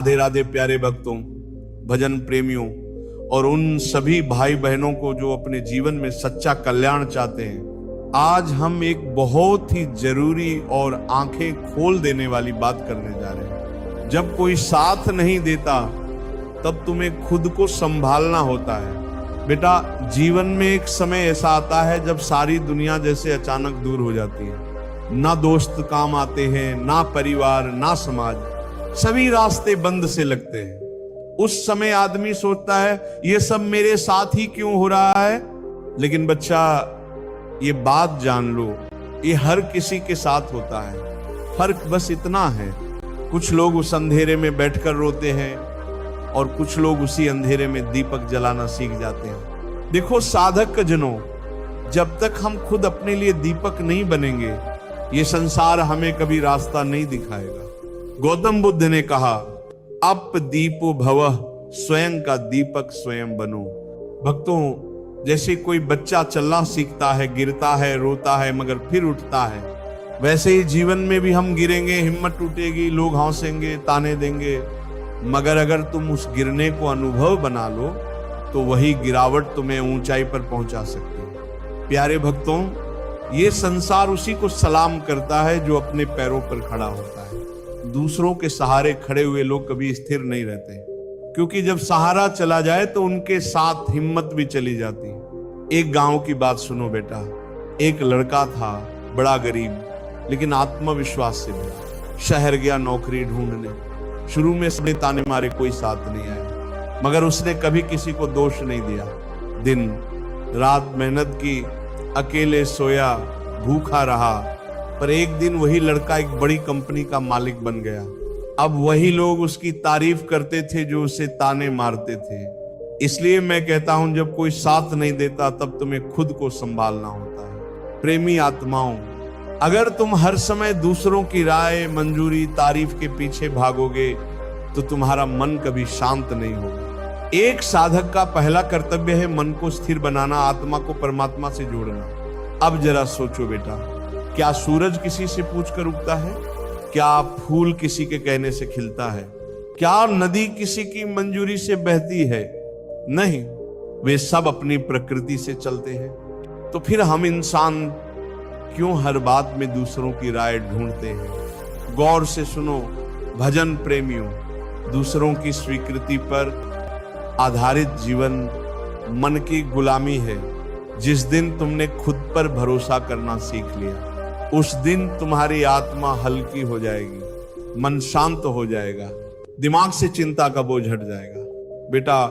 राधे राधे प्यारे भक्तों, भजन प्रेमियों और उन सभी भाई बहनों को जो अपने जीवन में सच्चा कल्याण चाहते हैं। आज हम एक बहुत ही जरूरी और आंखें खोल देने वाली बात करने जा रहे हैं। जब कोई साथ नहीं देता तब तुम्हें खुद को संभालना होता है। बेटा, जीवन में एक समय ऐसा आता है जब सारी दुनिया जैसे अचानक दूर हो जाती है। ना दोस्त काम आते हैं, ना परिवार, ना समाज, सभी रास्ते बंद से लगते हैं। उस समय आदमी सोचता है ये सब मेरे साथ ही क्यों हो रहा है। लेकिन बच्चा, ये बात जान लो, ये हर किसी के साथ होता है। फर्क बस इतना है, कुछ लोग उस अंधेरे में बैठकर रोते हैं और कुछ लोग उसी अंधेरे में दीपक जलाना सीख जाते हैं। देखो साधक जनों, जब तक हम खुद अपने लिए दीपक नहीं बनेंगे, ये संसार हमें कभी रास्ता नहीं दिखाएगा। गौतम बुद्ध ने कहा, अप दीपो भवः, स्वयं का दीपक स्वयं बनो। भक्तों, जैसे कोई बच्चा चलना सीखता है, गिरता है, रोता है, मगर फिर उठता है, वैसे ही जीवन में भी हम गिरेंगे, हिम्मत टूटेगी, लोग हंसेंगे, ताने देंगे, मगर अगर तुम उस गिरने को अनुभव बना लो तो वही गिरावट तुम्हें ऊंचाई पर पहुंचा सकती है। प्यारे भक्तों, ये संसार उसी को सलाम करता है जो अपने पैरों पर खड़ा होता है। दूसरों के सहारे खड़े हुए लोग कभी स्थिर नहीं रहते, क्योंकि जब सहारा चला जाए तो उनके साथ हिम्मत भी चली जाती है। एक गांव की बात सुनो बेटा। एक लड़का था, बड़ा गरीब, लेकिन आत्मविश्वास से भरा। शहर गया नौकरी ढूंढने। शुरू में सबने ताने मारे, कोई साथ नहीं आया, मगर उसने कभी किसी को दोष नहीं दिया। दिन रात मेहनत की, अकेले सोया, भूखा रहा, पर एक दिन वही लड़का एक बड़ी कंपनी का मालिक बन गया। अब वही लोग उसकी तारीफ करते थे जो उसे ताने मारते थे। इसलिए मैं कहता हूं, जब कोई साथ नहीं देता तब तुम्हें खुद को संभालना होता है। प्रेमी आत्माओं, अगर तुम हर समय दूसरों की राय, मंजूरी, तारीफ के पीछे भागोगे तो तुम्हारा मन कभी शांत नहीं होगा। एक साधक का पहला कर्तव्य है मन को स्थिर बनाना, आत्मा को परमात्मा से जोड़ना। अब जरा सोचो बेटा, क्या सूरज किसी से पूछकर उगता है? क्या फूल किसी के कहने से खिलता है? क्या नदी किसी की मंजूरी से बहती है? नहीं, वे सब अपनी प्रकृति से चलते हैं। तो फिर हम इंसान क्यों हर बात में दूसरों की राय ढूंढते हैं? गौर से सुनो भजन प्रेमियों, दूसरों की स्वीकृति पर आधारित जीवन मन की गुलामी है। जिस दिन तुमने खुद पर भरोसा करना सीख लिया, उस दिन तुम्हारी आत्मा हल्की हो जाएगी, मन शांत हो जाएगा, दिमाग से चिंता का बोझ हट जाएगा। बेटा,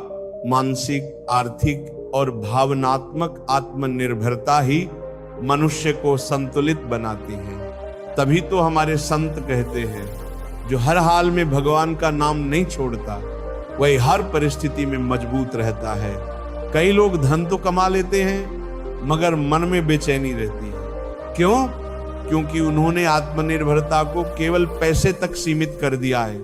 मानसिक, आर्थिक और भावनात्मक आत्मनिर्भरता ही मनुष्य को संतुलित बनाती है। तभी तो हमारे संत कहते हैं, जो हर हाल में भगवान का नाम नहीं छोड़ता, वही हर परिस्थिति में मजबूत रहता है। कई लोग धन तो कमा लेते हैं, मगर मन में बेचैनी रहती है। क्यों? क्योंकि उन्होंने आत्मनिर्भरता को केवल पैसे तक सीमित कर दिया है।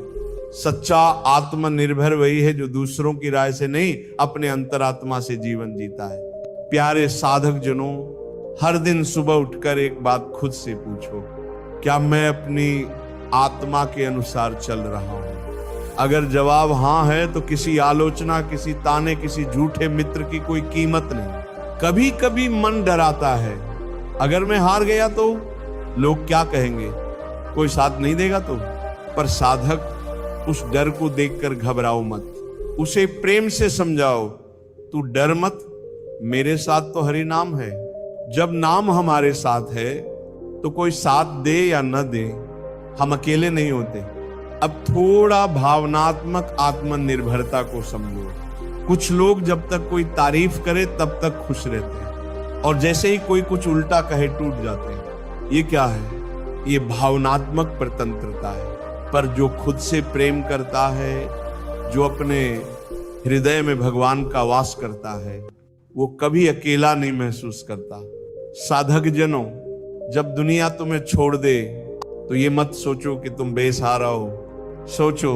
सच्चा आत्मनिर्भर वही है जो दूसरों की राय से नहीं, अपने अंतरात्मा से जीवन जीता है। प्यारे साधक जनों, हर दिन सुबह उठकर एक बात खुद से पूछो, क्या मैं अपनी आत्मा के अनुसार चल रहा हूं? अगर जवाब हां है तो किसी आलोचना, किसी ताने, किसी झूठे मित्र की कोई कीमत नहीं। कभी कभी मन डराता है, अगर मैं हार गया तो लोग क्या कहेंगे, कोई साथ नहीं देगा तो। पर साधक उस डर को देखकर घबराओ मत, उसे प्रेम से समझाओ, तू डर मत, मेरे साथ तो हरि नाम है। जब नाम हमारे साथ है तो कोई साथ दे या न दे, हम अकेले नहीं होते। अब थोड़ा भावनात्मक आत्मनिर्भरता को समझो। कुछ लोग जब तक कोई तारीफ करे तब तक खुश रहते हैं, और जैसे ही कोई कुछ उल्टा कहे टूट जाते हैं। ये क्या है? ये भावनात्मक परतंत्रता है। पर जो खुद से प्रेम करता है, जो अपने हृदय में भगवान का वास करता है, वो कभी अकेला नहीं महसूस करता। साधक जनों, जब दुनिया तुम्हें छोड़ दे तो ये मत सोचो कि तुम बेसहारा हो। सोचो,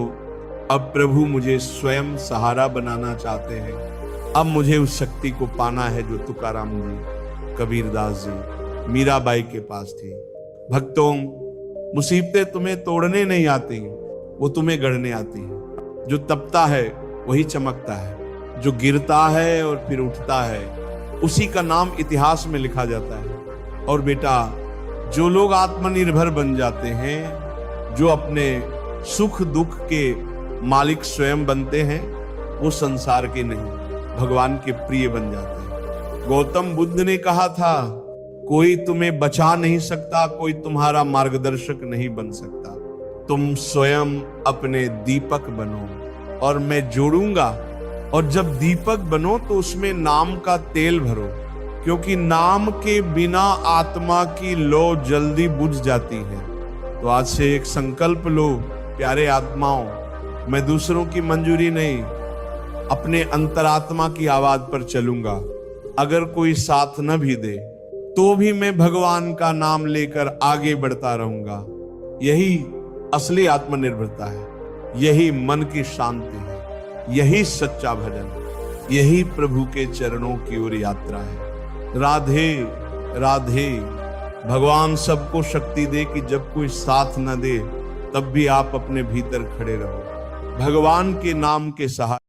अब प्रभु मुझे स्वयं सहारा बनाना चाहते हैं। अब मुझे उस शक्ति को पाना है जो तुकाराम जी, कबीरदास जी, मीराबाई के पास थी। भक्तों, मुसीबतें तुम्हें तोड़ने नहीं आती, वो तुम्हें गढ़ने आती हैं। जो तपता है वही चमकता है, जो गिरता है और फिर उठता है उसी का नाम इतिहास में लिखा जाता है। और बेटा, जो लोग आत्मनिर्भर बन जाते हैं, जो अपने सुख दुख के मालिक स्वयं बनते हैं, वो संसार के नहीं भगवान के प्रिय बन जाते हैं। गौतम बुद्ध ने कहा था, कोई तुम्हें बचा नहीं सकता, कोई तुम्हारा मार्गदर्शक नहीं बन सकता, तुम स्वयं अपने दीपक बनो और मैं जोड़ूंगा। और जब दीपक बनो तो उसमें नाम का तेल भरो, क्योंकि नाम के बिना आत्मा की लौ जल्दी बुझ जाती है। तो आज से एक संकल्प लो प्यारे आत्माओं, मैं दूसरों की मंजूरी नहीं, अपने अंतरात्मा की आवाज पर चलूंगा। अगर कोई साथ न भी दे तो भी मैं भगवान का नाम लेकर आगे बढ़ता रहूंगा। यही असली आत्मनिर्भरता है, यही मन की शांति है, यही सच्चा भजन, यही प्रभु के चरणों की ओर यात्रा है। राधे राधे। भगवान सबको शक्ति दे कि जब कोई साथ न दे तब भी आप अपने भीतर खड़े रहो, भगवान के नाम के सहारे।